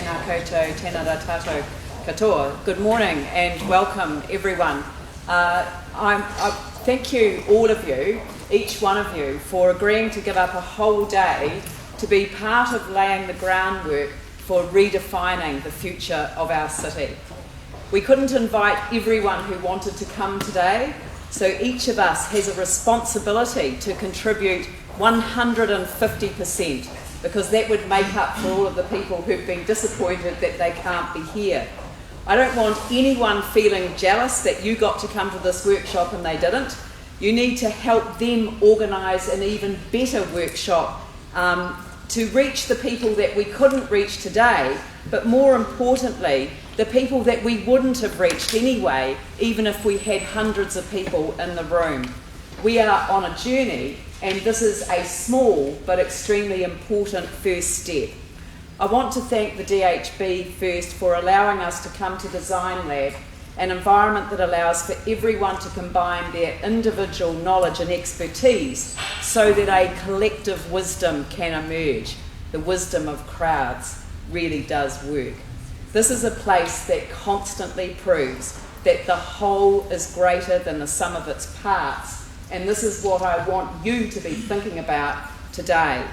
tēnā koutou, tēnā rā tātou katoa. Good morning and welcome everyone. I thank you, all of you, each one of you, for agreeing to give up a whole day to be part of laying the groundwork for redefining the future of our city. We couldn't invite everyone who wanted to come today, so each of us has a responsibility to contribute 150%, because that would make up for all of the people who've been disappointed that they can't be here. I don't want anyone feeling jealous that you got to come to this workshop and they didn't. You need to help them organise an even better workshop to reach the people that we couldn't reach today, but more importantly, the people that we wouldn't have reached anyway, even if we had hundreds of people in the room. We are on a journey, and this is a small but extremely important first step. I want to thank the DHB first for allowing us to come to Designlab, an environment that allows for everyone to combine their individual knowledge and expertise so that a collective wisdom can emerge. The wisdom of crowds really does work. This is a place that constantly proves that the whole is greater than the sum of its parts, and this is what I want you to be thinking about today.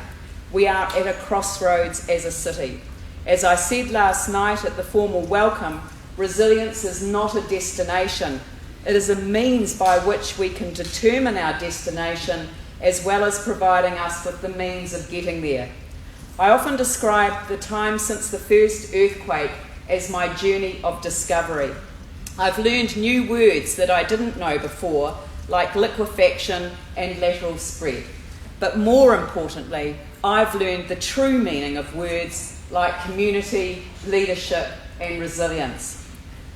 We are at a crossroads as a city. As I said last night at the formal welcome, resilience is not a destination. It is a means by which we can determine our destination, as well as providing us with the means of getting there. I often describe the time since the first earthquake as my journey of discovery. I've learned new words that I didn't know before, like liquefaction and lateral spread. But more importantly, I've learned the true meaning of words like community, leadership, and resilience.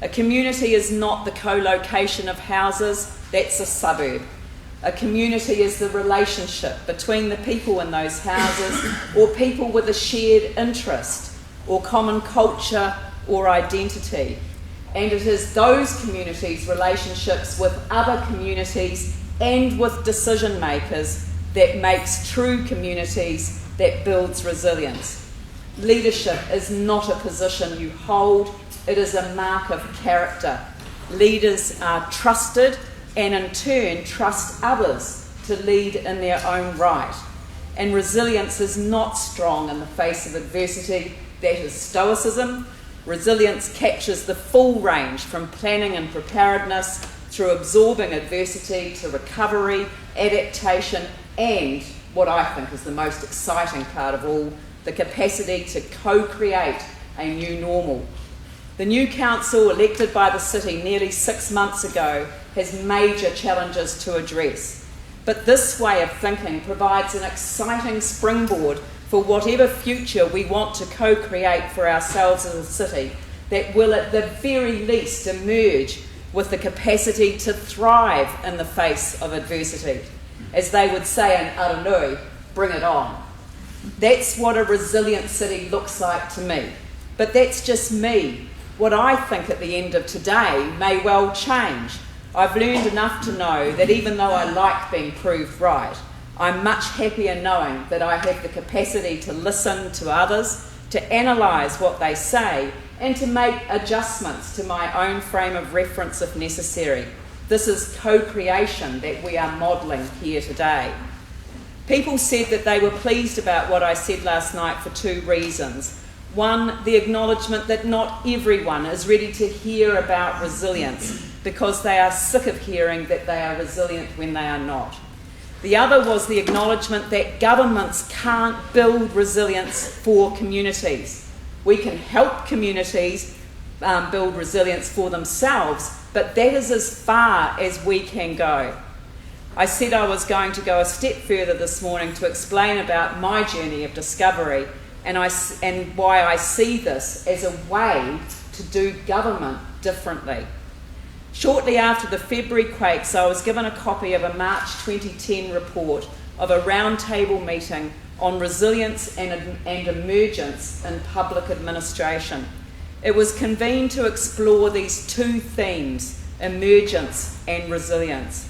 A community is not the co-location of houses, that's a suburb. A community is the relationship between the people in those houses, or people with a shared interest, or common culture or identity. And it is those communities' relationships with other communities and with decision makers that makes true communities, that builds resilience. Leadership is not a position you hold, it is a mark of character. Leaders are trusted and in turn trust others to lead in their own right. And resilience is not strong in the face of adversity, that is stoicism. Resilience captures the full range from planning and preparedness through absorbing adversity to recovery, adaptation, and what I think is the most exciting part of all, the capacity to co-create a new normal. The new council, elected by the city nearly 6 months ago, has major challenges to address. But this way of thinking provides an exciting springboard for whatever future we want to co-create for ourselves as a city that will at the very least emerge with the capacity to thrive in the face of adversity. As they would say in Aranui, bring it on. That's what a resilient city looks like to me. But that's just me. What I think at the end of today may well change. I've learned enough to know that even though I like being proved right, I'm much happier knowing that I have the capacity to listen to others, to analyse what they say, and to make adjustments to my own frame of reference if necessary. This is co-creation that we are modelling here today. People said that they were pleased about what I said last night for 2 reasons. One, the acknowledgement that not everyone is ready to hear about resilience because they are sick of hearing that they are resilient when they are not. The other was the acknowledgement that governments can't build resilience for communities. We can help communities build resilience for themselves, but that is as far as we can go. I said I was going to go a step further this morning to explain about my journey of discovery and why I see this as a way to do government differently. Shortly after the February quakes, I was given a copy of a March 2010 report of a roundtable meeting on resilience and emergence in public administration. It was convened to explore these 2 themes, emergence and resilience.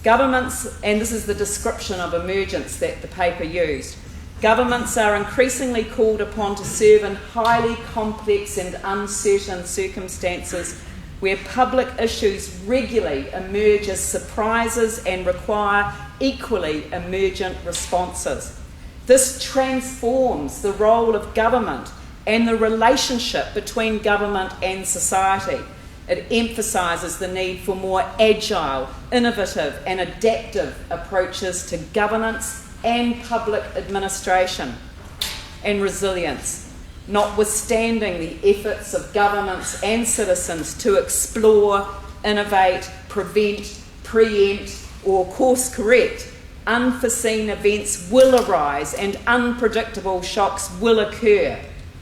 Governments, and this is the description of emergence that the paper used, Governments are increasingly called upon to serve in highly complex and uncertain circumstances where public issues regularly emerge as surprises and require equally emergent responses. This transforms the role of government and the relationship between government and society. It emphasises the need for more agile, innovative and adaptive approaches to governance and public administration and resilience, notwithstanding the efforts of governments and citizens to explore, innovate, prevent, preempt or course correct. Unforeseen events will arise and unpredictable shocks will occur.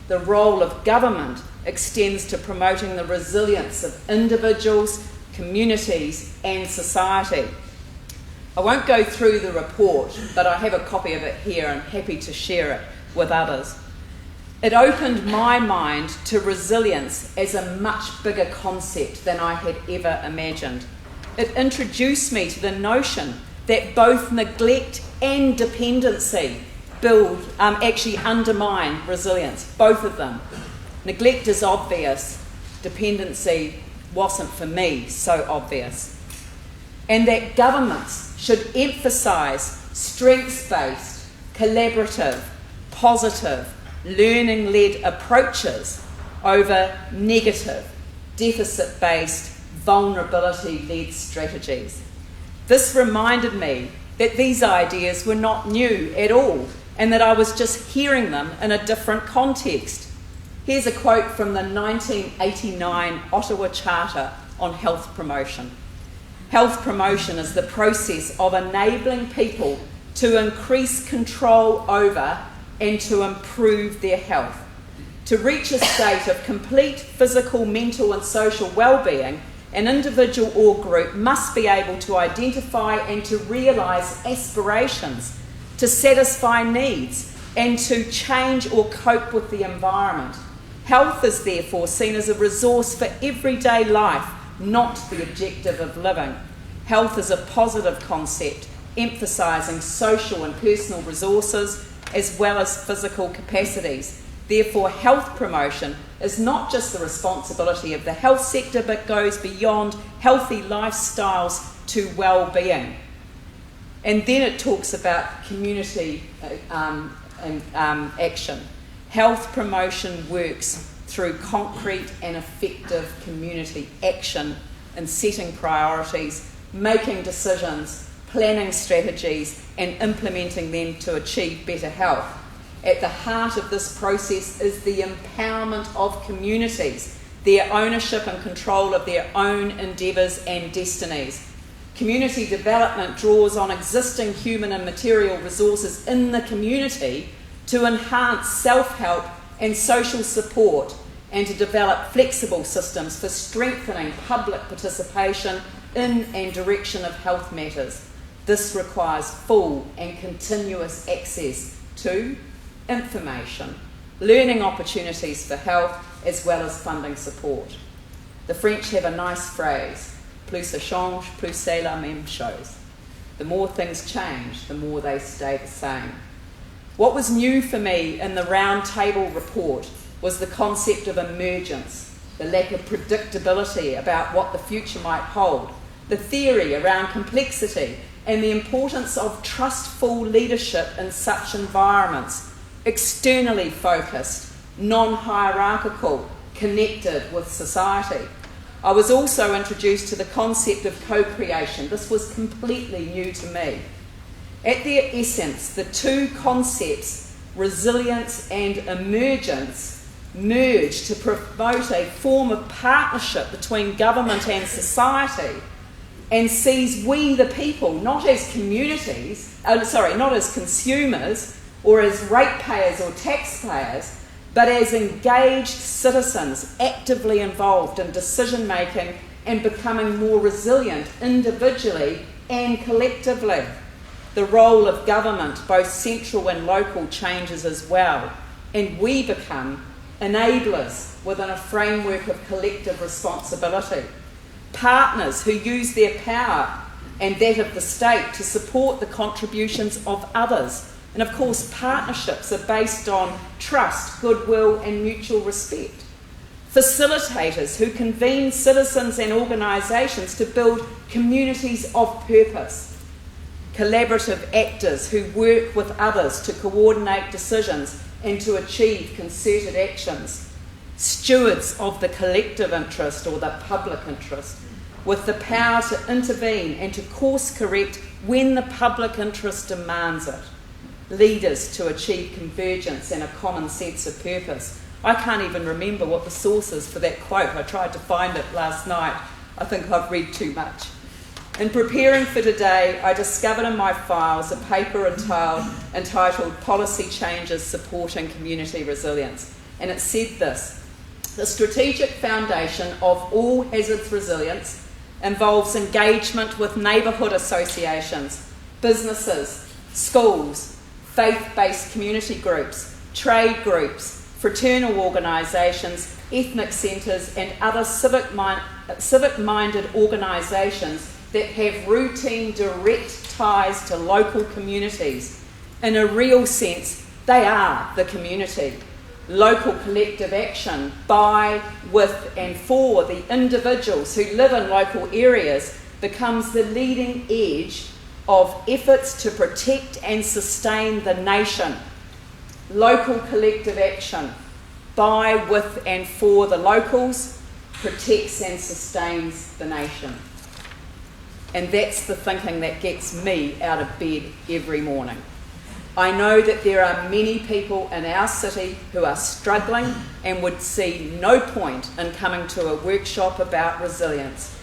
The role of government extends to promoting the resilience of individuals, communities and society. I won't go through the report, but I have a copy of it here and happy to share it with others. It opened my mind to resilience as a much bigger concept than I had ever imagined. It introduced me to the notion that both neglect and dependency actually undermine resilience, both of them. Neglect is obvious, dependency wasn't for me so obvious. And that governments should emphasise strengths-based, collaborative, positive, learning-led approaches over negative, deficit-based, vulnerability-led strategies. This reminded me that these ideas were not new at all and that I was just hearing them in a different context. Here's a quote from the 1989 Ottawa Charter on Health Promotion. Health promotion is the process of enabling people to increase control over and to improve their health. To reach a state of complete physical, mental and social well-being, an individual or group must be able to identify and to realise aspirations, to satisfy needs and to change or cope with the environment. Health is therefore seen as a resource for everyday life, not the objective of living. Health is a positive concept, emphasising social and personal resources as well as physical capacities. Therefore, health promotion is not just the responsibility of the health sector, but goes beyond healthy lifestyles to well-being. And then it talks about community action. Health promotion works through concrete and effective community action in setting priorities, making decisions, planning strategies, and implementing them to achieve better health. At the heart of this process is the empowerment of communities, their ownership and control of their own endeavours and destinies. Community development draws on existing human and material resources in the community to enhance self-help and social support and to develop flexible systems for strengthening public participation in and direction of health matters. This requires full and continuous access to information, learning opportunities for health, as well as funding support. The French have a nice phrase, plus ça change, plus c'est la même chose. The more things change, the more they stay the same. What was new for me in the round table report was the concept of emergence, the lack of predictability about what the future might hold, the theory around complexity, and the importance of trustful leadership in such environments, externally focused, non-hierarchical, connected with society. I was also introduced to the concept of co-creation. This was completely new to me. At their essence, the two concepts, resilience and emergence, merge to promote a form of partnership between government and society and sees we the people not as communities, not as consumers or as ratepayers or taxpayers, but as engaged citizens actively involved in decision making and becoming more resilient individually and collectively. The role of government, both central and local, changes as well, and we become enablers within a framework of collective responsibility, partners who use their power and that of the state to support the contributions of others And of course, partnerships are based on trust, goodwill, and mutual respect. Facilitators who convene citizens and organisations to build communities of purpose. Collaborative actors who work with others to coordinate decisions and to achieve concerted actions. Stewards of the collective interest or the public interest, with the power to intervene and to course correct when the public interest demands it. Leaders to achieve convergence and a common sense of purpose. I can't even remember what the source is for that quote. I tried to find it last night. I think I've read too much. In preparing for today, I discovered in my files a paper entitled Policy Changes Supporting Community Resilience. And it said this: the strategic foundation of all hazards resilience involves engagement with neighbourhood associations, businesses, schools, faith-based community groups, trade groups, fraternal organisations, ethnic centres and other civic-minded organisations that have routine direct ties to local communities. In a real sense, they are the community. Local collective action by, with and for the individuals who live in local areas becomes the leading edge of efforts to protect and sustain the nation. Local collective action by, with and for the locals protects and sustains the nation. And that's the thinking that gets me out of bed every morning. I know that there are many people in our city who are struggling and would see no point in coming to a workshop about resilience.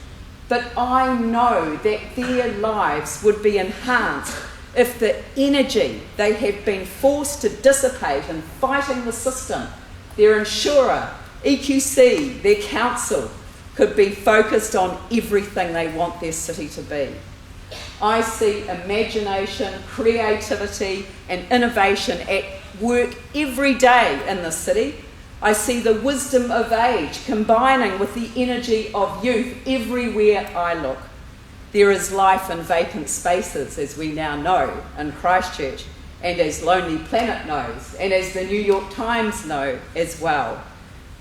But I know that their lives would be enhanced if the energy they have been forced to dissipate in fighting the system, their insurer, EQC, their council, could be focused on everything they want their city to be. I see imagination, creativity and innovation at work every day in the city. I see the wisdom of age combining with the energy of youth everywhere I look. There is life in vacant spaces, as we now know, in Christchurch, and as Lonely Planet knows, and as the New York Times know as well.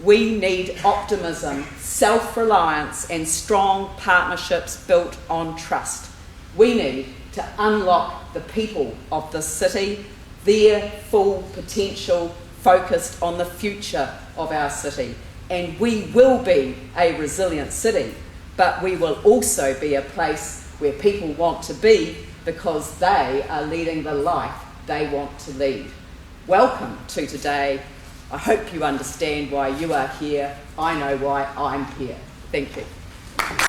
We need optimism, self-reliance, and strong partnerships built on trust. We need to unlock the people of this city, their full potential, focused on the future of our city. And we will be a resilient city, but we will also be a place where people want to be because they are leading the life they want to lead. Welcome to today. I hope you understand why you are here. I know why I'm here. Thank you.